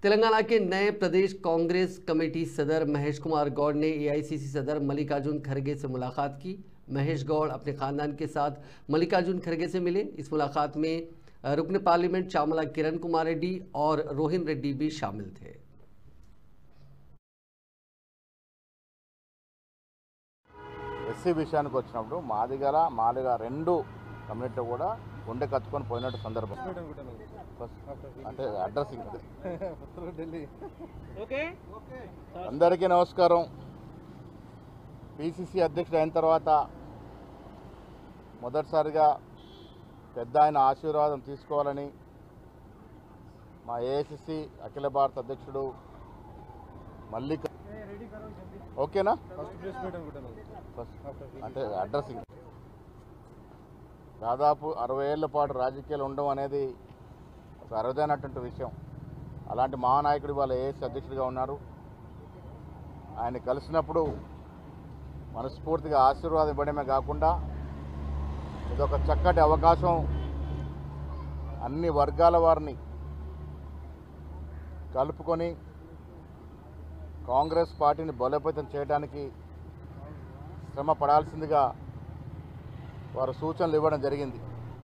तेलंगाना के नए प्रदेश कांग्रेस कमेटी सदर महेश कुमार गौड़ ने एआईसीसी सदर मल्लिकार्जुन खड़गे से मुलाकात की। महेश गौड़ अपने खानदान के साथ मल्लिकार्जुन खड़गे से मिले। इस मुलाकात में रुकन पार्लियामेंट चामला किरण कुमार रेड्डी और रोहिन रेड्डी भी शामिल थे। ఎస్సీ విషయానికి వచ్చినప్పుడు మాదిగ రెండు కమ్యూనిటీ కూడా గుండె కచ్చుకొని పోయినట్టు సందర్భం అంటే అడ్రస్సింగ్ అందరికీ నమస్కారం. పిసిసి అధ్యక్షుడు అయిన తర్వాత మొదటిసారిగా పెద్ద ఆయన ఆశీర్వాదం తీసుకోవాలని మా ఏఐసిసి అఖిల భారత అధ్యక్షుడు ఓకేనా అంటే అడ్రస్సింగ్ దాదాపు 60 ఏళ్ల పాటు రాజకీయాలు ఉండడం అనేది ఒక అరుదైనటువంటి విషయం. అలాంటి మహానాయకుడు వాళ్ళ ఏఎస్ అధ్యక్షుడిగా ఉన్నారు. ఆయన కలిసినప్పుడు మనస్ఫూర్తిగా ఆశీర్వాదం ఇవ్వడమే కాకుండా ఇదొక చక్కటి అవకాశం అన్ని వర్గాల వారిని కలుపుకొని కాంగ్రెస్ పార్టీని బలోపేతం చేయడానికి శ్రమ పడాల్సిందిగా వారు సూచనలు ఇవ్వడం జరిగింది.